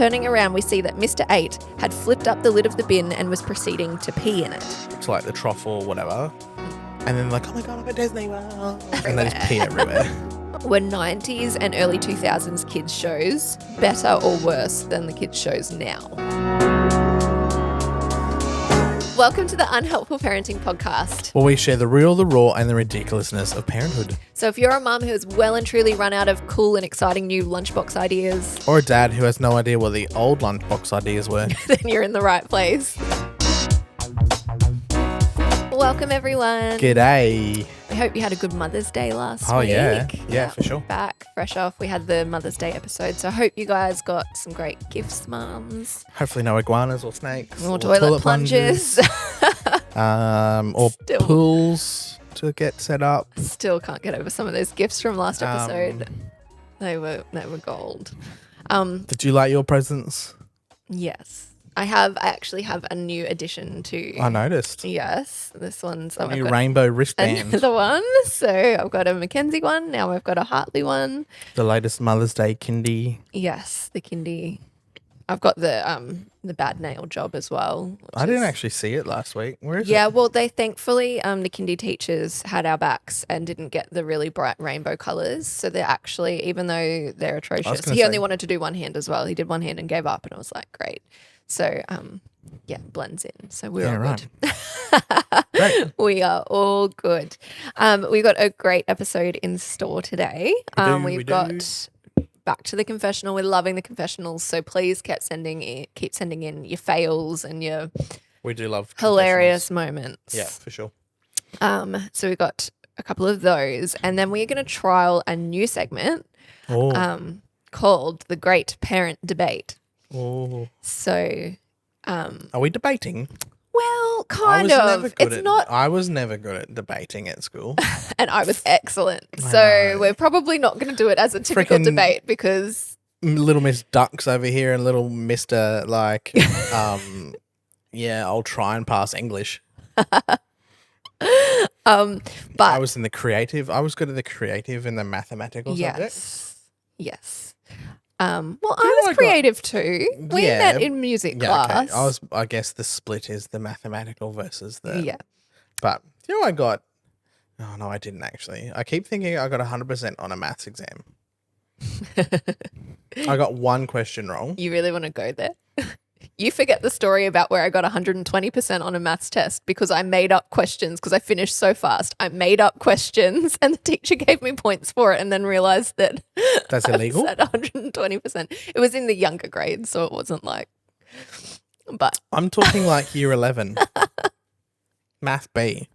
Turning around, we see that Mr. 8 had flipped up the lid of the bin and was proceeding to pee in it. It's like the trough or whatever. And then like, oh my God, I'm at Disney World. And they just pee everywhere. Were 90s and early 2000s kids shows better or worse than the kids shows now? Welcome to the Unhelpful Parenting Podcast. Where we share the real, the raw, and the ridiculousness of parenthood. So if you're a mum who has well and truly run out of cool and exciting new lunchbox ideas, or a dad who has no idea what the old lunchbox ideas were, then you're in the right place. Welcome, everyone. G'day. I hope you had a good Mother's Day last week. Oh, yeah. Yeah, for sure. Back, fresh off. We had the Mother's Day episode. So I hope you guys got some great gifts, mums. Hopefully no iguanas or snakes. Or toilet plunges. Or pools to get set up. Still can't get over some of those gifts from last episode. They were gold. Did you like your presents? Yes. I actually have a new addition to. I noticed. Yes, this one's a new rainbow wristband. Another one. So I've got a Mackenzie one. Now I've got a Hartley one. The latest Mother's Day kindy. Yes, the kindy. I've got the bad nail job as well. I didn't actually see it last week. Where is it? Yeah, well, they thankfully the kindy teachers had our backs and didn't get the really bright rainbow colours. So they're actually, even though they're atrocious, he only wanted to do one hand as well. He did one hand and gave up, and I was like, great. So, blends in. So we're all good. Great. We are all good. We got a great episode in store today. We've got back to the confessional. We're loving the confessionals. So please keep sending in your fails and your we do love hilarious moments. Yeah, for sure. So we've got a couple of those, and then we're going to trial a new segment called The Great Parent Debate. Oh. So, are we debating? Well, kind of. I was never good at debating at school. And I was excellent. So we're probably not going to do it as a typical debate because Little Miss Ducks over here and little Mr. like, I'll try and pass English. But I was in the creative. I was good at the creative and the mathematical subjects. Yes. I was creative too. We met in music class. Okay. I guess the split is the mathematical versus the. Yeah. But I got. Oh no, I didn't actually. I keep thinking I got 100% on a maths exam. I got one question wrong. You really want to go there? You forget the story about where I got 120% on a maths test because I made up questions because I finished so fast. I made up questions and the teacher gave me points for it and then realised that that's illegal. I was at 120%. It was in the younger grades, so it wasn't like. But I'm talking like year 11, math B.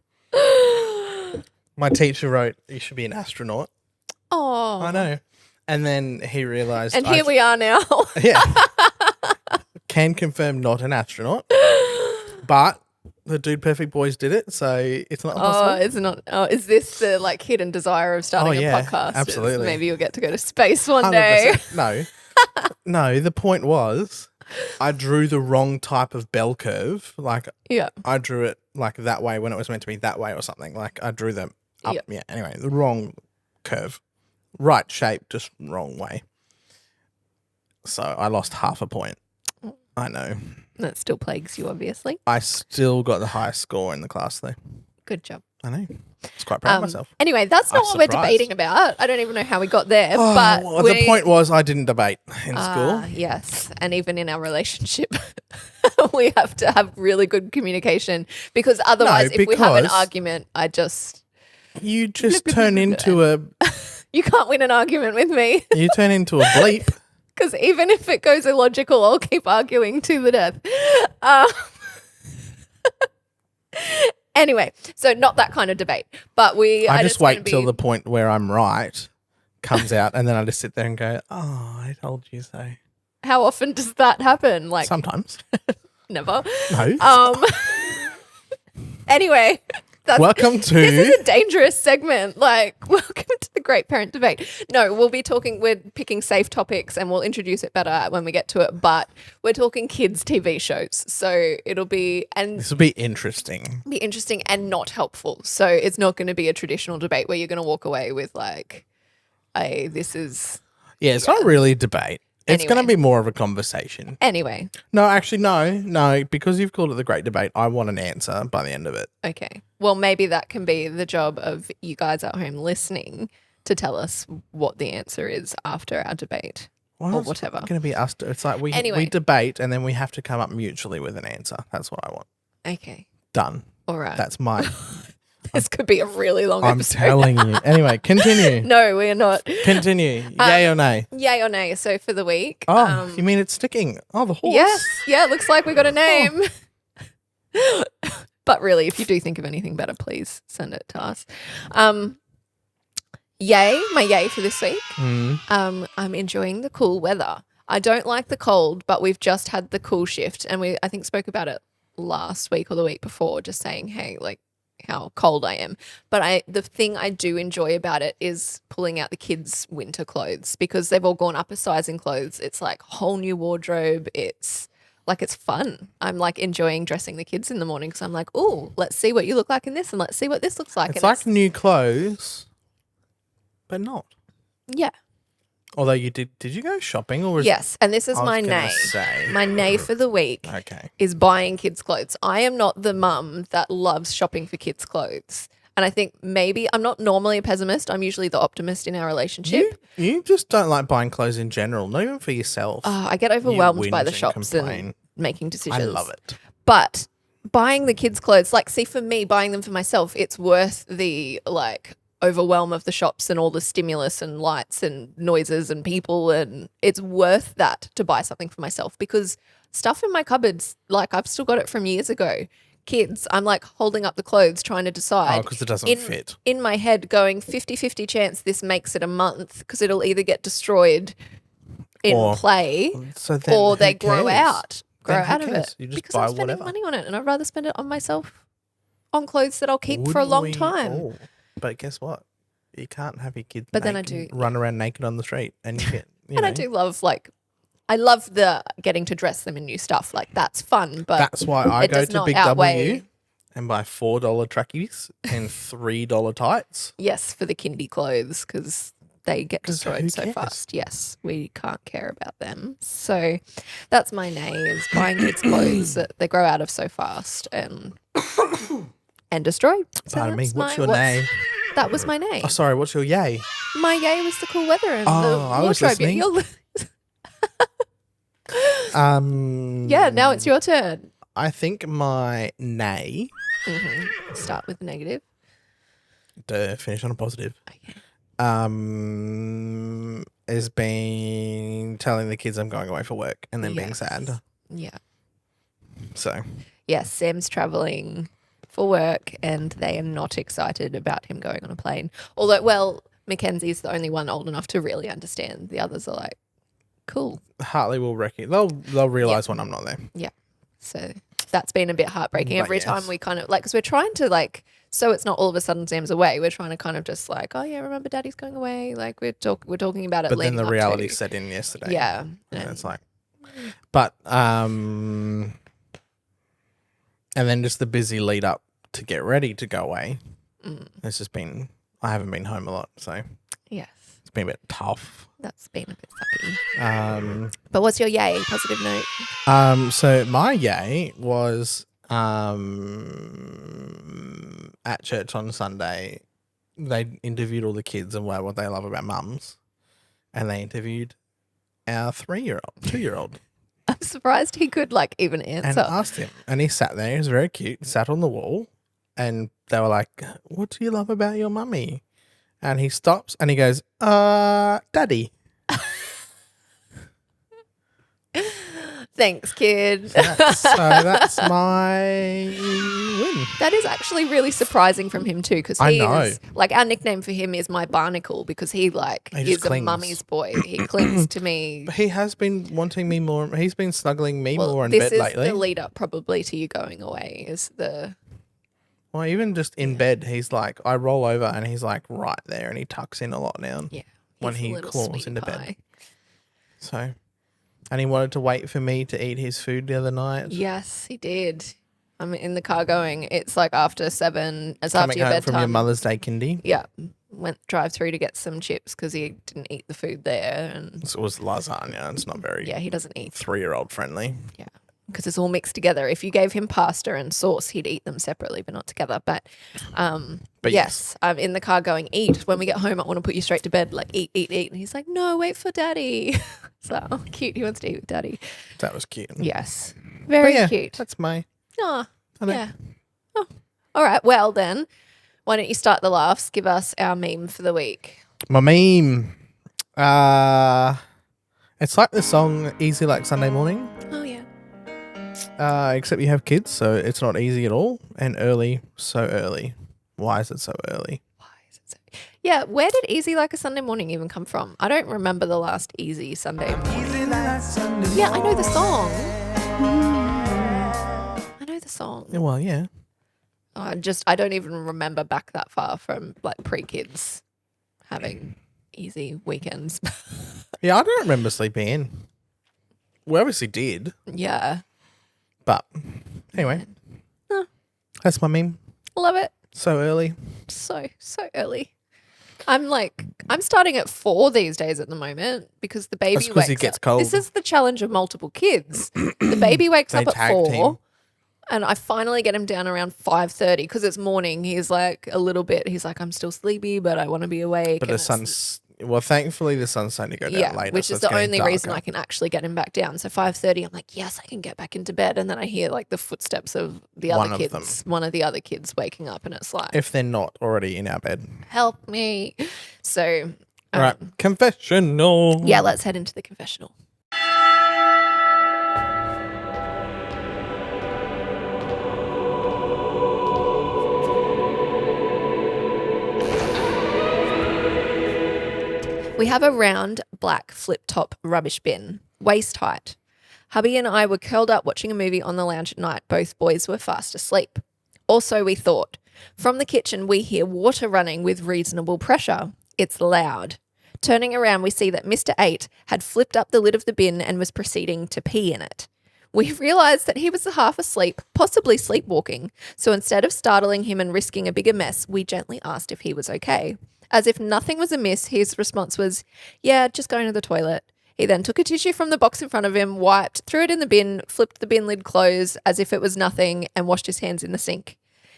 My teacher wrote, "You should be an astronaut." Oh, I know. And then he realised, and here we are now. Yeah. Can confirm not an astronaut, but the Dude Perfect Boys did it, so it's not impossible. Oh, it's not. Oh, is this the like hidden desire of starting a podcast? Absolutely. Maybe you'll get to go to space one day. No, the point was I drew the wrong type of bell curve. Like, I drew it like that way when it was meant to be that way or something. Like I drew them up. Yep. Yeah. Anyway, the wrong curve, right shape, just wrong way. So I lost half a point. I know. That still plagues you, obviously. I still got the highest score in the class, though. Good job. I know. I was quite proud of myself. Anyway, that's not what we're debating about. I don't even know how we got there. But the point was I didn't debate in school. Yes. And even in our relationship, we have to have really good communication because otherwise if we have an argument, you just turn into a... You can't win an argument with me. You turn into a bleep. Because even if it goes illogical, I'll keep arguing to the death. Anyway, so not that kind of debate. But I just wait till the point where I'm right comes out and then I just sit there and go, oh, I told you so. How often does that happen? Like sometimes. Never. No. Anyway. This is a dangerous segment. Like, welcome to the Great Parent Debate. No, we're picking safe topics and we'll introduce it better when we get to it. But we're talking kids' TV shows. So this will be interesting. Be interesting and not helpful. So it's not going to be a traditional debate where you're going to walk away with like, this is. Yeah, it's not really a debate. It's going to be more of a conversation. Anyway. No, actually, no. Because you've called it the Great Debate, I want an answer by the end of it. Okay. Well, maybe that can be the job of you guys at home listening to tell us what the answer is after our debate or whatever. It's going to be us. It's like we debate and then we have to come up mutually with an answer. That's what I want. Okay. Done. All right. That's my... This could be a really long episode. I'm telling you. Anyway, continue. No, we're not. Continue. Yay or nay? Yay or nay. So for the week. Oh, you mean it's sticking? Oh, the horse. Yes. Yeah, it looks like we got a name. Oh. But really, if you do think of anything better, please send it to us. Yay, my yay for this week. I'm enjoying the cool weather. I don't like the cold, but we've just had the cool shift. And I think spoke about it last week or the week before, just saying, hey, like, how cold I am. But the thing I do enjoy about it is pulling out the kids' winter clothes because they've all gone up a size in clothes. It's like a whole new wardrobe. It's fun. I'm like enjoying dressing the kids in the morning because I'm like, oh, let's see what you look like in this and let's see what this looks like. It's like new clothes, but not. Yeah. Although you did you go shopping or was yes, and this is my nay. My nay for the week is buying kids' clothes. I am not the mum that loves shopping for kids' clothes. And I think maybe I'm not normally a pessimist. I'm usually the optimist in our relationship. You just don't like buying clothes in general, not even for yourself. I get overwhelmed by the shops and making decisions. I love it. But buying the kids' clothes, like, see, for me, buying them for myself, it's worth the, like, overwhelm of the shops and all the stimulus and lights and noises and people, and it's worth that to buy something for myself because stuff in my cupboards, like, I've still got it from years ago. Kids, I'm like holding up the clothes trying to decide. Oh, because it doesn't fit. In my head going 50-50 chance this makes it a month because it'll either get destroyed in play or they grow out of it. You just because buy I'm spending money on it and I'd rather spend it on myself on clothes that I'll keep for a long time. Oh. But guess what? You can't have your kids run around naked on the street. And you get, I do love, like, I love the getting to dress them in new stuff. Like, that's fun. But that's why I go to Big W and buy $4 trackies and $3 tights. Yes, for the kindy clothes because they get destroyed so fast. Yes, we can't care about them. So that's my nay is buying kids' clothes that they grow out of so fast and destroy. So pardon me, what's your nay? That was my nay. Oh, sorry, what's your yay? My yay was the cool weather and the I was listening. Yeah, now it's your turn. I think my nay. Start with the negative. To finish on a positive. Okay. Has been telling the kids I'm going away for work and then being sad. Yeah. So. Yes, Sam's traveling for work and they are not excited about him going on a plane. Although, well, Mackenzie's the only one old enough to really understand. The others are like, cool. Hartley will they'll realise when I'm not there. Yeah. So that's been a bit heartbreaking. Every time we kind of like, because we're trying to like, so it's not all of a sudden Sam's away. We're trying to kind of just like, oh yeah, remember Daddy's going away. Like we're talking about it. But then the reality set in yesterday. Yeah. And it's like, but and then just the busy lead up to get ready to go away. It's just been, I haven't been home a lot, so yes, it's been a bit tough. That's been a bit sucky. But what's your yay? Positive note. So my yay was at church on Sunday. They interviewed all the kids and what they love about mums, and they interviewed our 2-year-old. I'm surprised he could like even answer. And asked him, and he sat there. He was very cute. Sat on the wall, and they were like, "What do you love about your mummy?" And he stops and he goes, "Daddy." Thanks, kid. That's my win. That is actually really surprising from him too, because like our nickname for him is my barnacle because he is a mummy's boy. He clings to me. He has been wanting me more. He's been snuggling me more in bed lately. This is the lead up probably to you going away. Well, even just in bed, he's like, I roll over and he's like right there, and he tucks in a lot now. Yeah, when he claws into bed. So. And he wanted to wait for me to eat his food the other night. Yes, he did. I'm in the car going, it's like after 7. It's coming after your home bedtime. from your Mother's Day kindy. Yeah. drive through to get some chips because he didn't eat the food there. And it was lasagna. It's not very he doesn't eat 3-year-old friendly. Yeah, because it's all mixed together. If you gave him pasta and sauce, he'd eat them separately, but not together. But yes, I'm in the car going, eat. When we get home, I want to put you straight to bed, like eat. And he's like, no, wait for daddy. So cute. He wants to eat with daddy. That was cute. Yes, very cute. That's my. Oh, yeah. Oh. All right. Well then, why don't you start the laughs? Give us our meme for the week. My meme. It's like the song "Easy Like Sunday Morning." Oh yeah. Except you have kids, so it's not easy at all. And early, so early. Why is it so early? Yeah, where did Easy Like a Sunday Morning even come from? I don't remember the last Easy Sunday morning. Easy like Sunday morning. Yeah, I know the song. I know the song. Yeah, well, yeah. I don't even remember back that far from like pre-kids having easy weekends. Yeah, I don't remember sleeping in. We obviously did. Yeah. But anyway, that's my meme. Love it. So early. So early. I'm starting at 4 these days at the moment because the baby wakes it gets up. cold. This is the challenge of multiple kids. The baby wakes up at 4 team. and I finally get him down around 5:30 because it's morning. He's like I'm still sleepy, but I want to be awake. But thankfully the sun's starting to go down later. Which is the only reason I can actually get him back down. So 5:30, I'm like, yes, I can get back into bed. And then I hear like the footsteps of one of the other kids waking up, and it's like, if they're not already in our bed, help me. So, all right, confessional. Yeah, let's head into the confessional. We have a round black flip-top rubbish bin, waist height. Hubby and I were curled up watching a movie on the lounge at night. Both boys were fast asleep. Also, we thought, from the kitchen we hear water running with reasonable pressure. It's loud. Turning around, we see that Mr. 8 had flipped up the lid of the bin and was proceeding to pee in it. We realised that he was half asleep, possibly sleepwalking. So instead of startling him and risking a bigger mess, we gently asked if he was okay. As if nothing was amiss, his response was, yeah, just going to the toilet. He then took a tissue from the box in front of him, wiped, threw it in the bin, flipped the bin lid closed as if it was nothing, and washed his hands in the sink.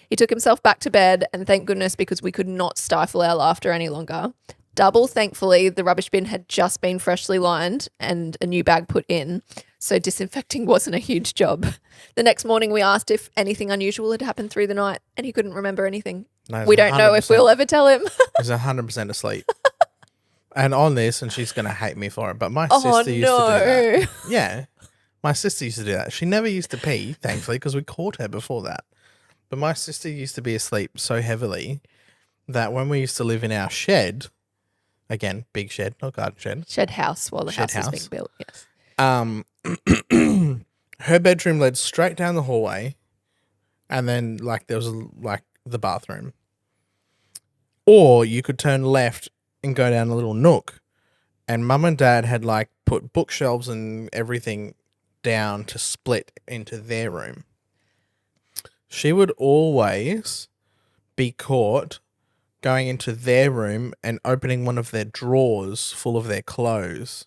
He took himself back to bed, and thank goodness because we could not stifle our laughter any longer. Double thankfully, the rubbish bin had just been freshly lined and a new bag put in, so disinfecting wasn't a huge job. The next morning we asked if anything unusual had happened through the night, and he couldn't remember anything. No, we don't know if we'll ever tell him. He's 100% asleep. And on this, and she's going to hate me for it, but my sister used to do that. Yeah. My sister used to do that. She never used to pee, thankfully, because we caught her before that. But my sister used to be asleep so heavily that when we used to live in our shed, again, big shed, not garden shed. Shed house while the house was being built, yes. Her bedroom led straight down the hallway, and then there was the bathroom. Or you could turn left and go down a little nook, and Mum and Dad had put bookshelves and everything down to split into their room. She would always be caught going into their room and opening one of their drawers full of their clothes,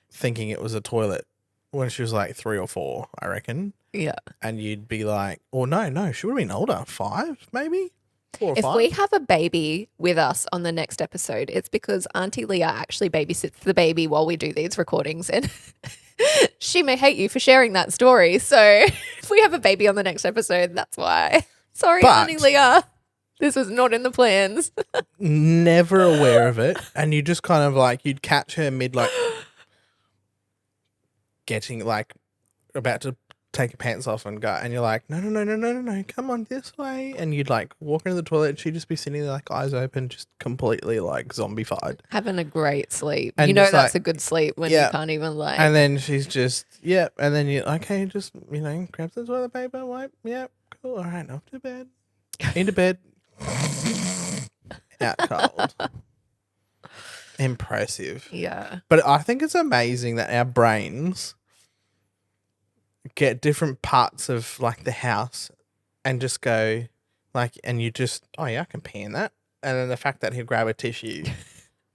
thinking it was a toilet when she was 3 or 4, I reckon. Yeah. And you'd be like, oh, no, she would have been older. 5, maybe? 4 or 5. If we have a baby with us on the next episode, it's because Auntie Leah actually babysits the baby while we do these recordings. And she may hate you for sharing that story. So if we have a baby on the next episode, that's why. Sorry, Auntie Leah. This was not in the plans. Never aware of it. And you just kind of you'd catch her mid getting about to take your pants off and go, and you're like, no, come on this way. And you'd walk into the toilet and she'd just be sitting there eyes open, just completely zombified. Having a great sleep. And you know that's a good sleep when you can't even And then she's just, and then you, okay, just, grab the toilet paper, wipe, cool, all right, off to bed. Into bed. Out cold. Impressive. Yeah. But I think it's amazing that our brains get different parts of the house and just go and you just, oh yeah, I can pee in that. And then the fact that he'll grab a tissue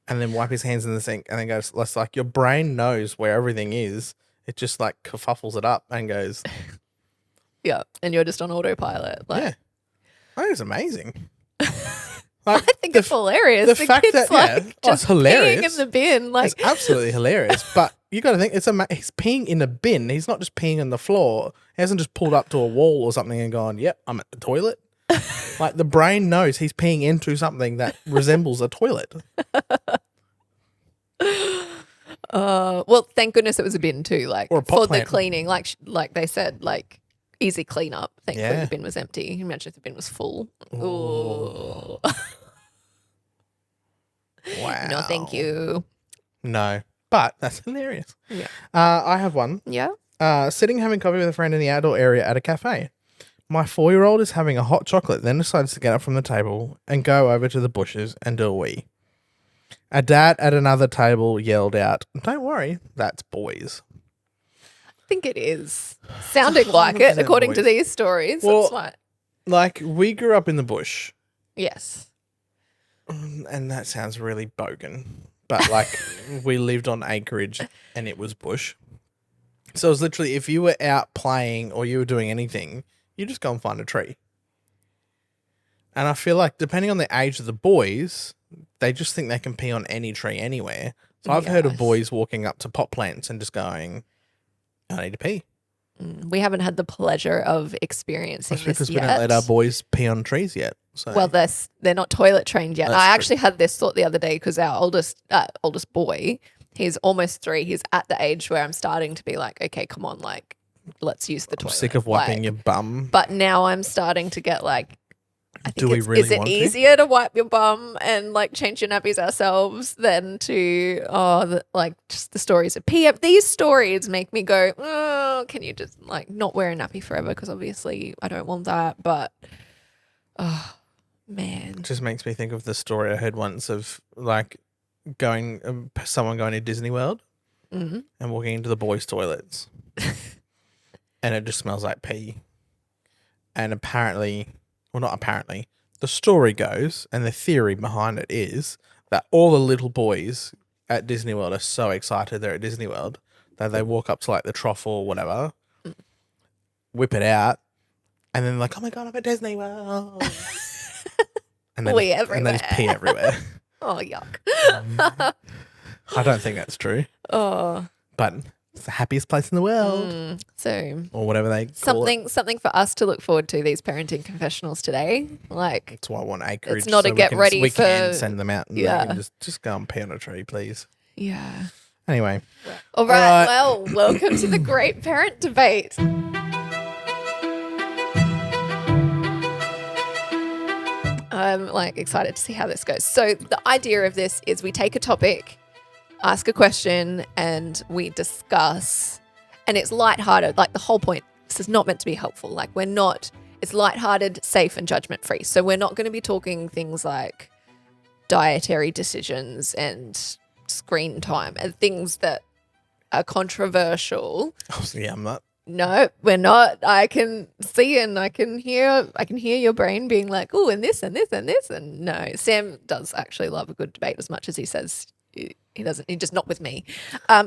and then wipe his hands in the sink and then goes, it's like your brain knows where everything is. It just like kerfuffles it up and goes. Yeah. And you're just on autopilot. Like. Yeah. I think it's amazing. Like, I think it's hilarious. The fact that, it's hilarious. Peeing in the bin. Like. It's absolutely hilarious. But you got to think, he's peeing in a bin. He's not just peeing on the floor. He hasn't just pulled up to a wall or something and gone, yep, I'm at the toilet. Like the brain knows he's peeing into something that resembles a toilet. Well, thank goodness it was a bin too. Like or a for plant. The cleaning, like they said, like easy cleanup. Thankfully the bin was empty. Imagine if the bin was full. Ooh. Wow. No, thank you. No, but that's hilarious. Yeah. I have one. Yeah. Sitting having coffee with a friend in the outdoor area at a cafe. My 4-year-old is having a hot chocolate, then decides to get up from the table and go over to the bushes and do a wee. A dad at another table yelled out, "Don't worry, that's boys." I think it is. Sounding like it, according to these stories. Well, that's what. Like, we grew up in the bush. Yes. And that sounds really bogan. But, like, we lived on acreage and it was bush. So it was literally, if you were out playing or you were doing anything, you just go and find a tree. And I feel like depending on the age of the boys, they just think they can pee on any tree anywhere. So I've heard of boys walking up to pot plants and just going, I need to pee. We haven't had the pleasure of experiencing this because yet. We don't let our boys pee on trees yet. So. Well, they're not toilet trained yet. I actually had this thought the other day because our oldest boy, he's almost 3. He's at the age where I'm starting to be like, okay, come on, like, let's use the toilet. I'm sick of wiping your bum. But now I'm starting to get like, I think is it easier to wipe your bum and like change your nappies ourselves than to just the stories of pee? These stories make me go, oh, can you just like not wear a nappy forever? Because obviously I don't want that. But oh man, it just makes me think of the story I heard once of like someone going to Disney World and walking into the boys' toilets, and it just smells like pee. And not apparently, the story goes, and the theory behind it is that all the little boys at Disney World are so excited they're at Disney World that they walk up to like the trough or whatever, whip it out, and then like, oh my God, I'm at Disney World. and they just pee everywhere. Oh, yuck. I don't think that's true. Oh. But it's the happiest place in the world. Or whatever they call it. Something for us to look forward to, these parenting confessionals today. Like, that's why I want acreage. It's not a get ready for. We can send them out and they can just go and pee on a tree, please. Yeah. Anyway. All right. Well, welcome to the Great Parent Debate. I'm like excited to see how this goes. So the idea of this is we take a topic, ask a question, and we discuss. And it's lighthearted. Like the whole point, this is not meant to be helpful. Like it's lighthearted, safe, and judgment-free. So we're not going to be talking things like dietary decisions and screen time and things that are controversial. Oh, yeah, I'm not. No, we're not. I can see and I can hear your brain being like, oh, and this and this and this. And no, Sam does actually love a good debate as much as he says he doesn't. He's just not with me. I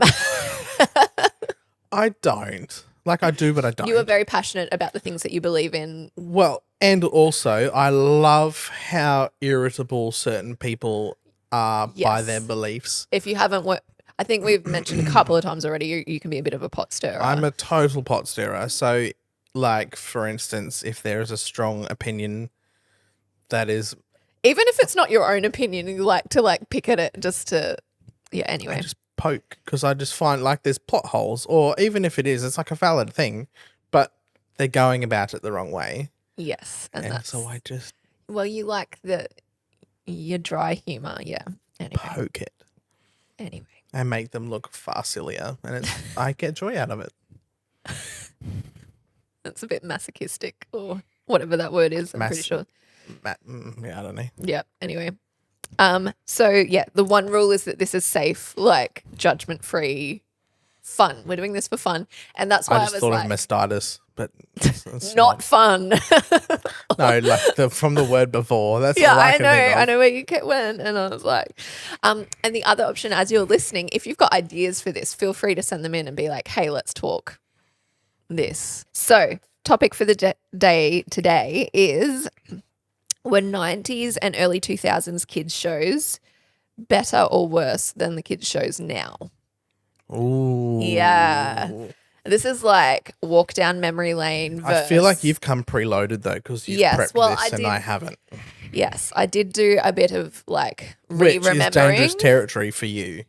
don't. Like I do, but I don't. You are very passionate about the things that you believe in. Well, and also I love how irritable certain people are by their beliefs. If you haven't I think we've mentioned a couple of times already, you can be a bit of a pot stirrer. I'm a total pot stirrer. So, like, for instance, if there is a strong opinion that is... Even if it's not your own opinion, you like to, like, pick at it just to... Yeah, anyway. I just poke because I just find, like, there's plot holes. Or even if it is, it's, like, a valid thing. But they're going about it the wrong way. Yes. And so I just... Well, you like your dry humour, yeah. Anyway. Poke it. Anyway. And make them look far sillier. And I get joy out of it. That's a bit masochistic or whatever that word is, I'm pretty sure. Yeah, I don't know. Yeah, anyway. So, yeah, the one rule is that this is safe, like judgment-free, fun. We're doing this for fun. And that's why I just thought of mastitis, but it's not fun. No, like from the word before. That's yeah, all I can think of. I know where you went, and I was like, and the other option, as you're listening, if you've got ideas for this, feel free to send them in and be like, hey, let's talk this. So, topic for the day today is, were 90s and early 2000s kids shows better or worse than the kids shows now? Ooh. Yeah. This is like walk down memory lane. I feel like you've come preloaded though, because you've prepped this and I haven't. Yes, I did do a bit of like re-remembering. Which is dangerous territory for you.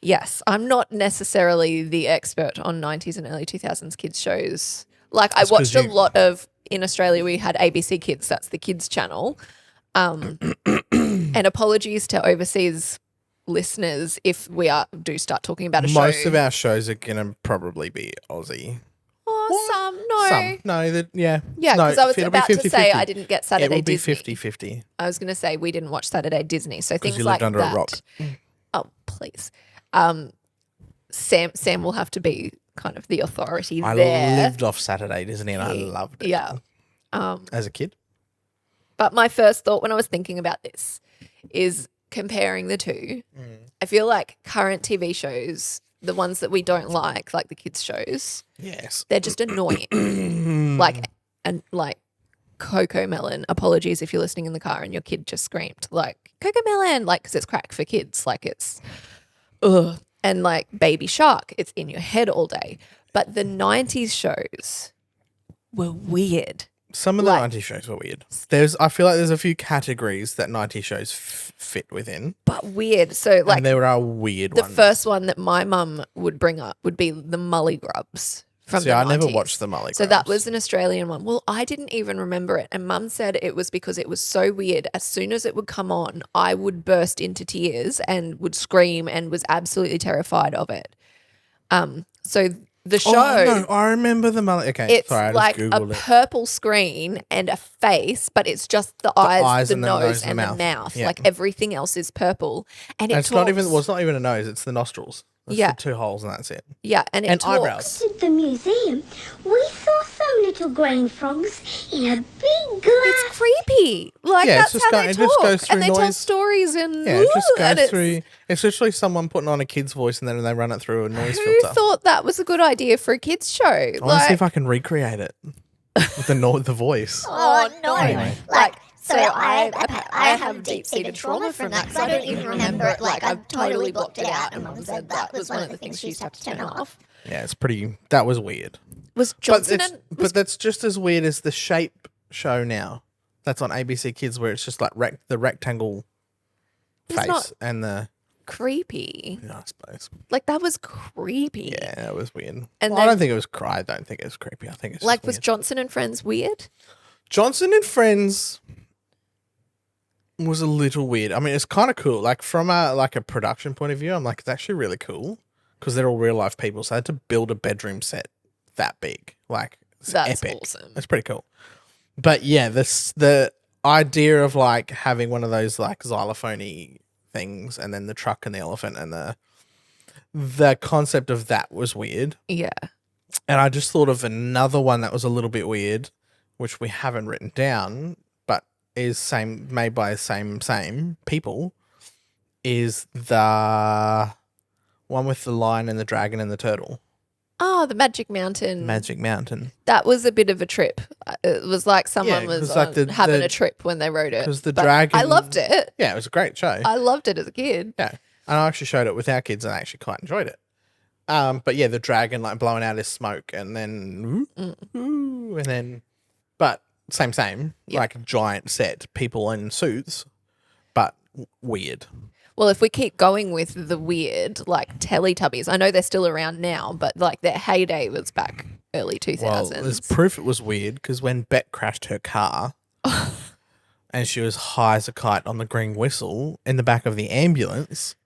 Yes, I'm not necessarily the expert on 90s and early 2000s kids shows. Like I watched a lot of, in Australia we had ABC Kids, that's the kids channel. And apologies to overseas listeners if we do start talking about a show. Most of our shows are going to probably be Aussie. Oh, some. No, yeah. Yeah, because I was about to say I didn't get Saturday Disney. It will be 50-50. I was going to say we didn't watch Saturday Disney. So things you like lived under that. a rock. Oh, please. Sam will have to be kind of the authority there. I lived off Saturday Disney and I loved it. Yeah. As a kid. But my first thought when I was thinking about this is comparing the two. I feel like current TV shows, the ones that we don't like the kids shows, yes, they're just annoying. like Coco Melon. Apologies if you're listening in the car and your kid just screamed like Coco Melon, like because it's crack for kids, like it's ugh. And like Baby Shark, it's in your head all day. But the 90s shows were weird. Some of the 90s shows were weird. I feel like there's a few categories that 90s shows fit within. But weird. So like, and there are weird ones. The first one that my mum would bring up would be the Mully Grubs from the 90s. I never watched the Mully Grubs. So that was an Australian one. Well, I didn't even remember it. And Mum said it was because it was so weird. As soon as it would come on, I would burst into tears and would scream and was absolutely terrified of it. So the show. Oh, no, I remember the Mully. Okay, it's sorry, I like just Googled a purple screen and a face, but it's just the eyes, the nose, and the mouth. Yeah. Like everything else is purple. And it's not even. Well, it's not even a nose. It's the nostrils. It's yeah, the 2 holes and that's it. Yeah, and it talks. Eyebrows. At the museum, we saw some little green frogs in a big glass. It's creepy. Like that's how they talk. Just goes through and they tell stories and yeah, it just goes through. It's literally someone putting on a kid's voice and then they run it through a noise filter. Who thought that was a good idea for a kids show? I want to see if I can recreate it with the voice. Oh no! Anyway. So I have deep-seated trauma from that because I don't even remember it. Like I've totally blocked it out, and Mum said that was one of the things she used to have to turn off. Yeah, it's pretty. That was weird. Was Johnson? But that's just as weird as the Shape show now. That's on ABC Kids, where it's just like the rectangle face and the creepy. Yeah, I suppose. Like that was creepy. Yeah, that was weird. And I don't think it was I don't think it was creepy. I think it's like just was weird. Johnson and Friends weird? Johnson and Friends was a little weird. I mean, it's kind of cool. Like from a production point of view, I'm like, it's actually really cool because they're all real life people. So I had to build a bedroom set that big. Like that's epic. Awesome. It's pretty cool. But yeah, the idea of like having one of those like xylophone-y things and then the truck and the elephant and the concept of that was weird. Yeah. And I just thought of another one that was a little bit weird, which we haven't written down, but is made by the same people, is the one with the lion and the dragon and the turtle. Oh, the Magic Mountain. Magic Mountain. That was a bit of a trip. It was like someone was like having a trip when they wrote it. Because the dragon. I loved it. Yeah, it was a great show. I loved it as a kid. Yeah. And I actually showed it with our kids and I actually quite enjoyed it. But yeah, the dragon like blowing out his smoke and then and then but same. Yeah. Like giant set, people in suits, but weird. Well, if we keep going with the weird, like Teletubbies, I know they're still around now, but like their heyday was back early 2000s. Well, there's proof it was weird because when Bec crashed her car and she was high as a kite on the green whistle in the back of the ambulance,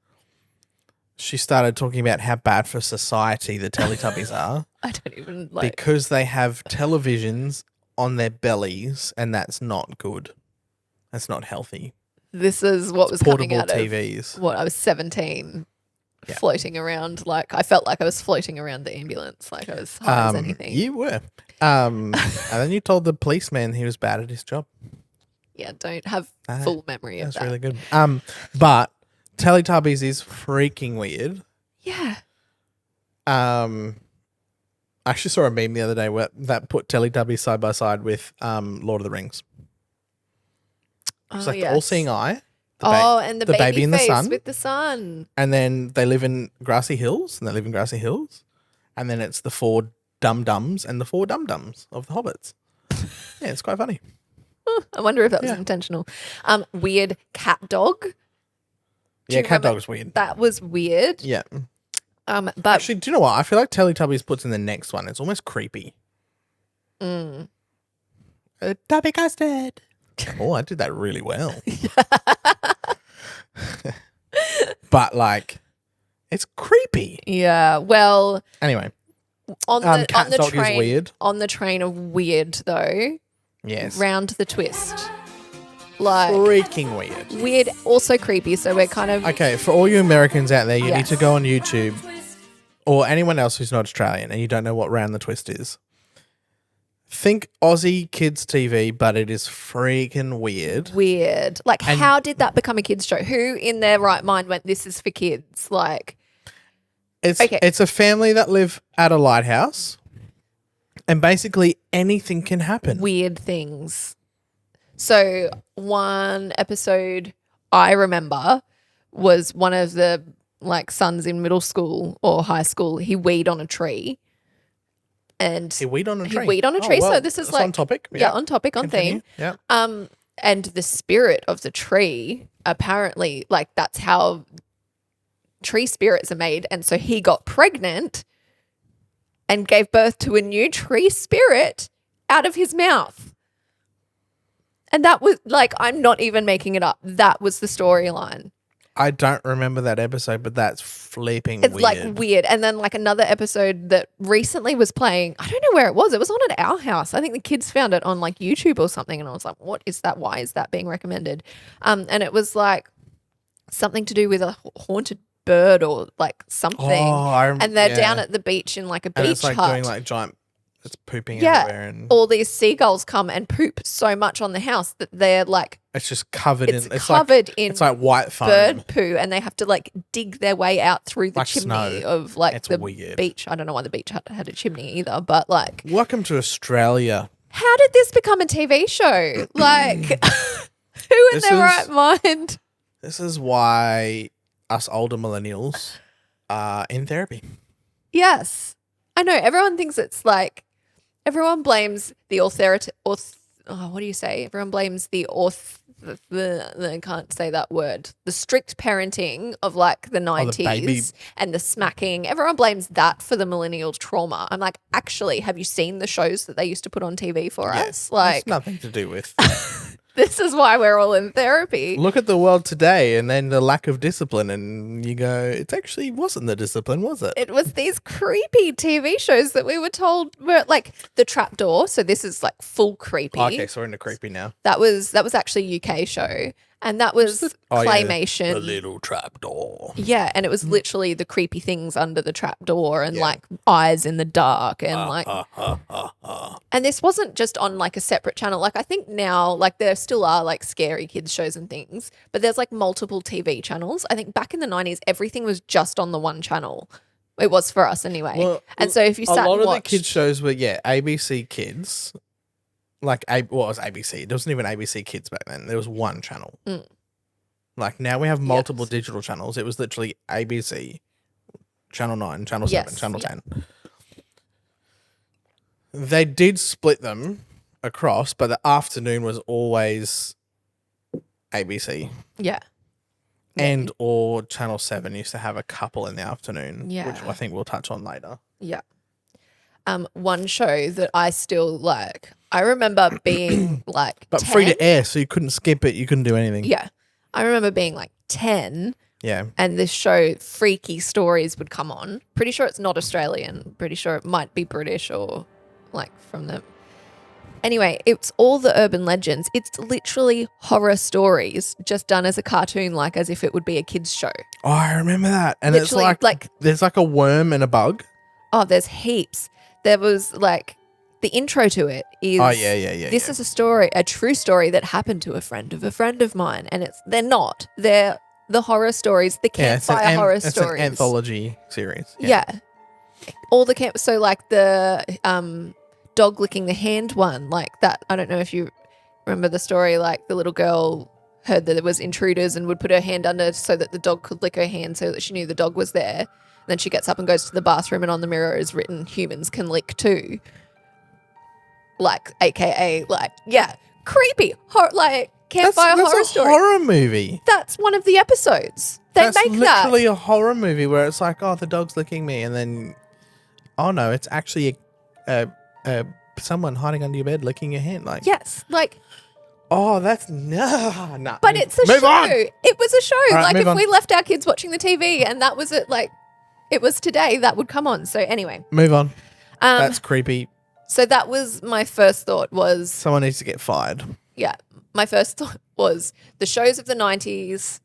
she started talking about how bad for society the Teletubbies are. I don't even like... Because they have televisions on their bellies and that's not good. That's not healthy. This is what was coming out TVs. of what I was 17. floating around. Like I felt like I was floating around the ambulance, like I was high as anything. You were. And then you told the policeman he was bad at his job. Yeah, don't have full memory of that. That's really good. But Teletubbies is freaking weird. Yeah. I actually saw a meme the other day that put Teletubbies side by side with Lord of the Rings. It's like the all-seeing eye. And the baby in face the sun with the sun. And then they live in grassy hills, and And then it's the 4 dum-dums and the 4 dum-dums of the hobbits. Yeah, it's quite funny. I wonder if that was intentional. Weird cat dog. Yeah, cat dog's weird. That was weird. Yeah. But actually, do you know what? I feel like Teletubbies puts in the next one. It's almost creepy. Tubby custard. Oh, I did that really well. But like, it's creepy. Yeah. Well. Anyway, on the train, is weird. On the train of weird though. Yes. Round the twist. Like freaking weird. Weird, also creepy. So we're kind of okay. For all you Americans out there, you need to go on YouTube, or anyone else who's not Australian and you don't know what Round the Twist is. Think Aussie kids TV, but it is freaking weird. Weird. Like, how did that become a kids show? Who in their right mind went, "This is for kids"? Like, it's a family that live at a lighthouse, and basically anything can happen. Weird things. So one episode I remember was one of the sons in middle school or high school. He weed on a tree. And he weed on a tree. So this is on topic. Yeah, on topic, on theme. Yeah. And the spirit of the tree, apparently, that's how tree spirits are made. And so he got pregnant and gave birth to a new tree spirit out of his mouth. And that was I'm not even making it up. That was the storyline. I don't remember that episode, but that's flipping weird. It's weird. And then another episode that recently was playing, I don't know where it was. It was on at our house. I think the kids found it on YouTube or something. And I was like, what is that? Why is that being recommended? And it was something to do with a haunted bird or something. And they're down at the beach in a beach and it's hut. doing giant, it's pooping everywhere. And all these seagulls come and poop so much on the house that they're it's just covered in it's like white foam. Bird poo, and they have to dig their way out through the chimney snow. of the weird. beach. I don't know why the beach had a chimney either, but welcome to Australia. How did this become a TV show? Who in their right mind? This is why us older millennials are in therapy. Yes, I know. Everyone thinks it's everyone blames the what do you say? Everyone blames I can't say that word. The strict parenting of the 90s and the smacking. Everyone blames that for the millennial trauma. I'm actually, have you seen the shows that they used to put on TV for us? It's nothing to do with. This is why we're all in therapy. Look at the world today and then the lack of discipline, and you go, it actually wasn't the discipline, was it? It was these creepy TV shows that we were told were The Trapdoor. So this is full creepy. Okay, so we're into creepy now. That was actually a UK show. And that was claymation. Yeah, the little trapdoor. Yeah, and it was literally the creepy things under the trapdoor and eyes in the dark and and this wasn't just on a separate channel. I think now there still are scary kids shows and things, but there's multiple TV channels. I think back in the 90s everything was just on the one channel. It was for us anyway. Well, and so if you sat a lot and of the kids shows were ABC Kids. What was ABC? There wasn't even ABC Kids back then. There was one channel. Now we have multiple digital channels. It was literally ABC, Channel 9, Channel 7, Channel 10. They did split them across, but the afternoon was always ABC. Yeah. And or Channel 7 used to have a couple in the afternoon, which I think we'll touch on later. Yeah. One show that I still I remember being but 10. free to air, so you couldn't skip it. You couldn't do anything. Yeah. I remember being 10. Yeah. And this show, Freaky Stories, would come on. Pretty sure it's not Australian. Pretty sure it might be British or from the Anyway, it's all the urban legends. It's literally horror stories just done as a cartoon, like as if it would be a kid's show. Oh, I remember that. And literally, it's like there's like a worm and a bug. Oh, there's heaps. There was like the intro to it is. Oh, yeah. This is a story, a true story that happened to a friend of mine. And they're not. They're the horror stories, the campfire horror stories. It's an anthology series. Yeah. All the so like the dog licking the hand one, like that. I don't know if you remember the story, like the little girl heard that there was intruders and would put her hand under so that the dog could lick her hand so that she knew the dog was there. Then she gets up and goes to the bathroom and on the mirror is written, humans can lick too. Like, AKA, like, yeah, creepy, like campfire horror story. That's a horror movie. That's one of the episodes. That's literally a horror movie where it's like, oh, the dog's licking me. And then, oh no, it's actually someone hiding under your bed licking your hand. Like, yes, like. Oh, that's no. But it's a show. On. It was a show. Right, like if on. we left our kids watching the TV and that was it, like it was today, that would come on. So anyway. Move on. That's creepy. So that was my first thought was. Someone needs to get fired. Yeah. My first thought was the shows of the 90s,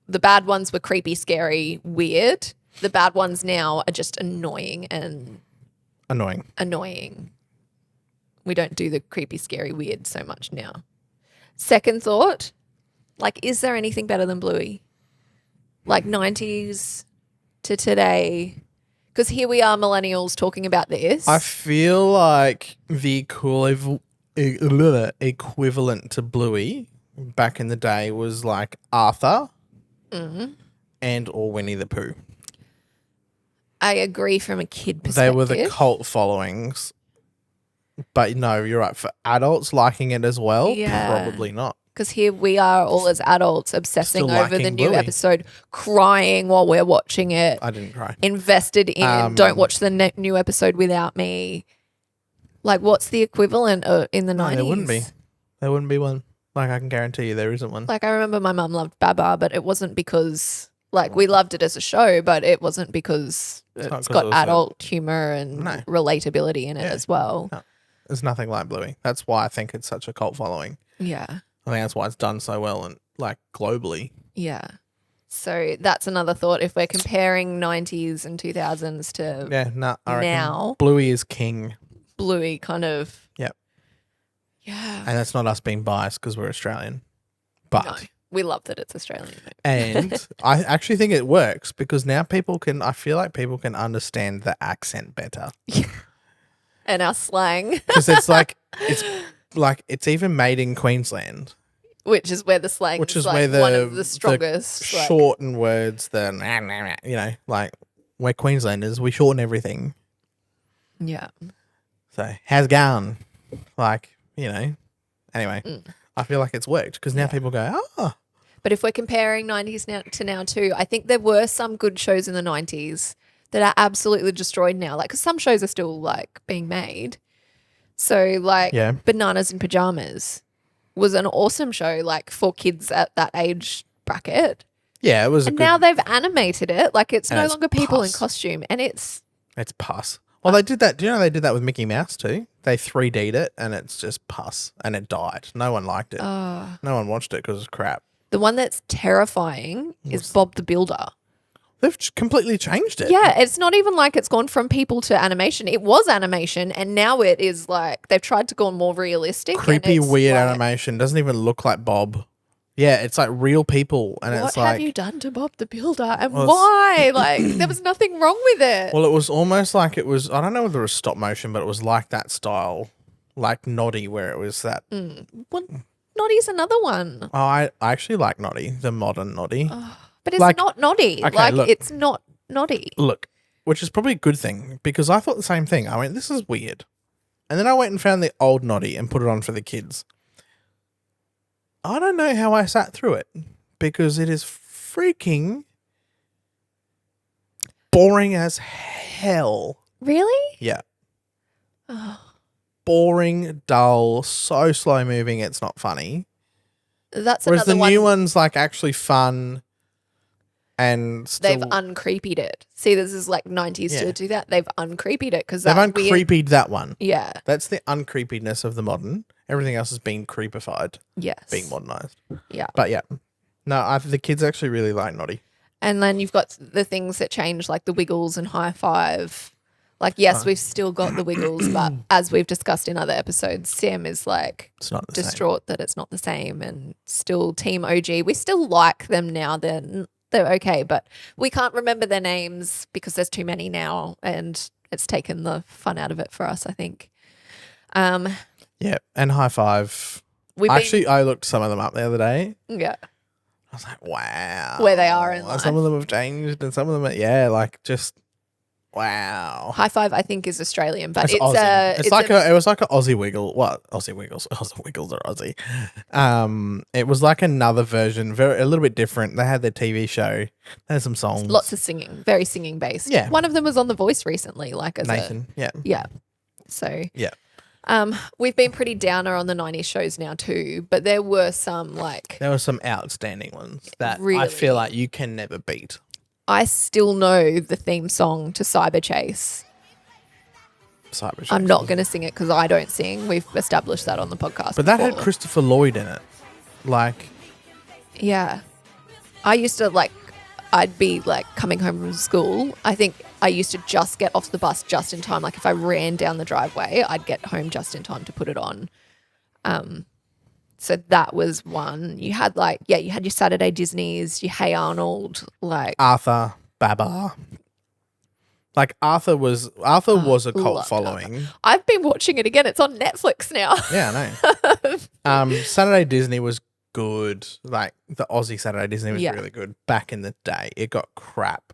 the bad ones were creepy, scary, weird. The bad ones now are just annoying and. Annoying. We don't do the creepy, scary, weird so much now. Second thought, like, is there anything better than Bluey? Like 90s to today? Because here we are, millennials, talking about this. I feel like the equivalent to Bluey back in the day was like Arthur and or Winnie the Pooh. I agree from a kid perspective. They were the cult followings. But no, you're right. For adults liking it as well, probably not. Because here we are all as adults obsessing over the new episode, crying while we're watching it. I didn't cry. Invested in, don't watch the new episode without me. Like, what's the equivalent in the 90s? There wouldn't be. There wouldn't be one. Like, I can guarantee you there isn't one. Like, I remember my mum loved Baba, but it wasn't because, like, we loved it as a show, but it wasn't because it's got adult humor and relatability in it as well. No. There's nothing like Bluey. That's why I think it's such a cult following. Yeah. I think that's why it's done so well and like globally. Yeah. So that's another thought. If we're comparing 90s and 2000s to now, Bluey is king. Bluey kind of. Yep. Yeah. And that's not us being biased because we're Australian. But no, we love that it's Australian. And I actually think it works because now I feel like people can understand the accent better. And our slang. Because it's even made in Queensland. Which is where the slang is like one of the strongest. The shorten words, like we're Queenslanders, we shorten everything. Yeah. So, how's it going? Like, anyway, I feel like it's worked because now people go, oh. But if we're comparing 90s now to now too, I think there were some good shows in the 90s that are absolutely destroyed now. Like, because some shows are still like being made. So like Bananas in Pajamas was an awesome show like for kids at that age bracket. Yeah, it was. And now they've animated it. Like it's no longer people in costume and it's pus. Well, they did that. Do you know they did that with Mickey Mouse too? They 3D'd it and it's just pus and it died. No one liked it. No one watched it because it's crap. The one that's terrifying is Bob the Builder. They've completely changed it. Yeah, it's not even like it's gone from people to animation. It was animation and now it is like they've tried to go more realistic. Creepy, weird animation. Doesn't even look like Bob. Yeah, it's like real people. And it's like, what have you done to Bob the Builder and why? Like there was nothing wrong with it. Well, it was almost like it was, I don't know whether it was stop motion, but it was like that style, like Noddy where it was that. Well, Noddy's another one. Oh, I actually like Noddy, the modern Noddy. But it's not Noddy. Okay, look, it's not Noddy. Look, which is probably a good thing because I thought the same thing. I went, this is weird. And then I went and found the old Noddy and put it on for the kids. I don't know how I sat through it because it is freaking boring as hell. Really? Yeah. Boring, dull, so slow moving, it's not funny. That's Whereas another the new one's like actually fun And they've uncreepied it. See, this is like 90s to do that. They've uncreepied it because they've uncreepied that one. Yeah. That's the uncreepiness of the modern. Everything else has been creepified. Yes. Being modernized. Yeah. But yeah. No, the kids actually really like Noddy. And then you've got the things that change, like the Wiggles and High Five. Like, yes, we've still got the Wiggles, but as we've discussed in other episodes, Sam is like it's not distraught that it's not the same, and still Team OG. We still like them now. They're okay, but we can't remember their names because there's too many now, and it's taken the fun out of it for us, I think. Yeah, and High Five. I looked some of them up the other day. Yeah. I was like, wow. Where they are in life. Some of them have changed and some of them, like just, wow. High Five, I think, is Australian, but it was like an Aussie Wiggle. What? Aussie Wiggles. Aussie Wiggles are Aussie. It was like another version, a little bit different. They had their TV show. They had some songs. Lots of singing, very singing based. Yeah. One of them was on The Voice recently, like as Nathan. Yeah. Yeah. So. Yeah. We've been pretty downer on the 90s shows now too, but there were some there were some outstanding ones that really, I feel like you can never beat. I still know the theme song to Cyber Chase. I'm not going to sing it because I don't sing. We've established that on the podcast. But that had Christopher Lloyd in it. Yeah. I used to I'd be coming home from school. I think I used to just get off the bus just in time. Like if I ran down the driveway, I'd get home just in time to put it on. So that was one. You had you had your Saturday Disneys, your Hey Arnold, Arthur, Baba. Arthur was a cult following. Arthur. I've been watching it again. It's on Netflix now. Yeah, I know. Saturday Disney was good. The Aussie Saturday Disney was really good back in the day. It got crap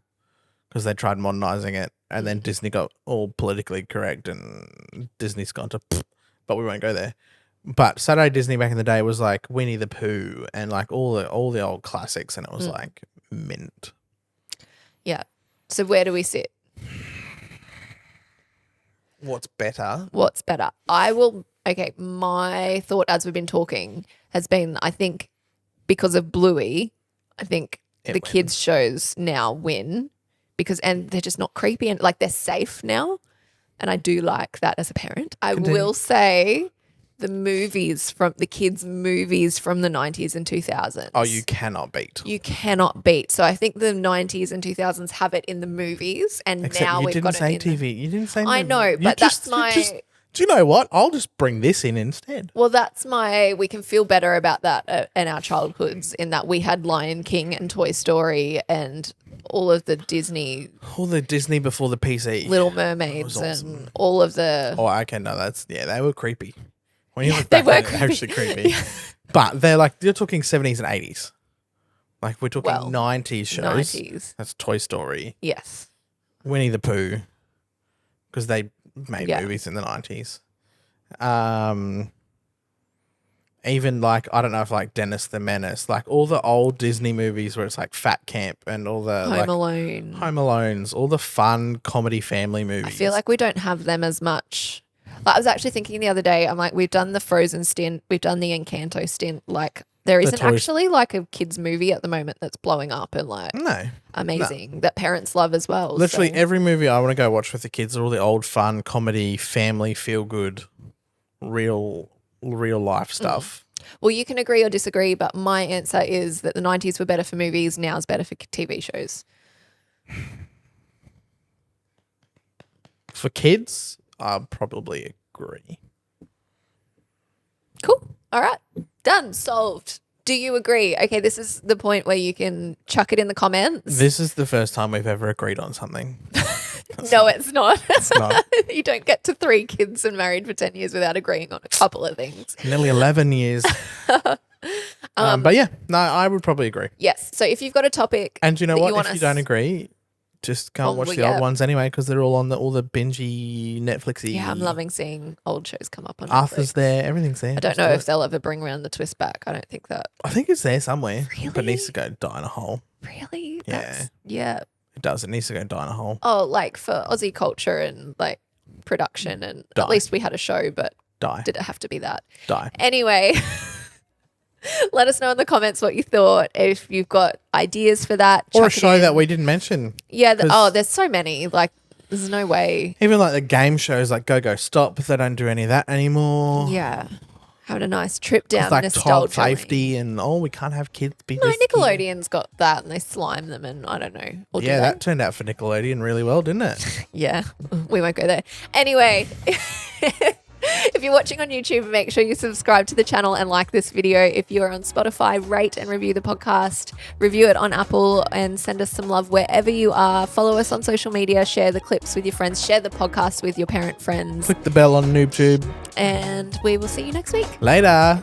because they tried modernizing it, and then Disney got all politically correct, and Disney's gone to, but we won't go there. But Saturday Disney back in the day was like Winnie the Pooh and all the old classics, and it was mint. Yeah. So where do we sit? What's better? Okay, my thought as we've been talking has been, I think, because of Bluey, I think the kids' shows now win and they're just not creepy and they're safe now. And I do like that as a parent. I will say the kids' movies from the 90s and 2000s. Oh, you cannot beat. So I think the 90s and 2000s have it in the movies, and now we've got it in TV. You didn't say I know, but that's do you know what? I'll just bring this in instead. Well, we can feel better about that in our childhoods, in that we had Lion King and Toy Story and all of the Disney. All the Disney before the PC. Little Mermaids and all of the. Oh, okay. No, they were creepy. When you look they back, were they're actually creepy. But they're you're talking 70s and 80s. We're talking 90s shows. 90s. That's Toy Story. Yes. Winnie the Pooh. Because they made movies in the 90s. Even I don't know if Dennis the Menace, all the old Disney movies where it's Fat Camp and all the Home Alones, all the fun comedy family movies. I feel like we don't have them as much. I was actually thinking the other day, I'm we've done the Frozen stint, we've done the Encanto stint. There isn't actually a kids movie at the moment that's blowing up and amazing that parents love as well. Literally every movie I want to go watch with the kids are all the old fun comedy family feel good real life stuff. Well, you can agree or disagree, but my answer is that the 90s were better for movies, now is better for TV shows. For kids, I probably agree. Cool. All right. Done. Solved. Do you agree? Okay, this is the point where you can chuck it in the comments. This is the first time we've ever agreed on something. No, it's not. It's not. You don't get to 3 kids and married for 10 years without agreeing on a couple of things. Nearly 11 years. But yeah, no, I would probably agree. Yes. So if you've got a topic, and you know what? If you don't agree, just can't watch the old ones anyway because they're all on all the bingey Netflixy. Yeah, I'm loving seeing old shows come up on Arthur's Netflix. There, everything's there. I don't know if they'll ever bring around the twist back. I don't think that. I think it's there somewhere. Really? But it needs to go die in a hole. Really? Yeah. It does. It needs to go die in a hole. Oh, for Aussie culture and production and at least we had a show, but die. Did it have to be that? Die. Anyway. Let us know in the comments what you thought. If you've got ideas for that. Or a show that we didn't mention. Yeah. There's so many. Like, there's no way. Even like the game shows like Go Go Stop, they don't do any of that anymore. Yeah. Having a nice trip down like nostalgia. child safety and we can't have kids be No, Nickelodeon's got that and they slime them and I don't know. Or yeah, that turned out for Nickelodeon really well, didn't it? Yeah, we won't go there. Anyway, if you're watching on YouTube, make sure you subscribe to the channel and like this video. If you're on Spotify, rate and review the podcast. Review it on Apple and send us some love wherever you are. Follow us on social media. Share the clips with your friends. Share the podcast with your parent friends. Click the bell on NoobTube. And we will see you next week. Later.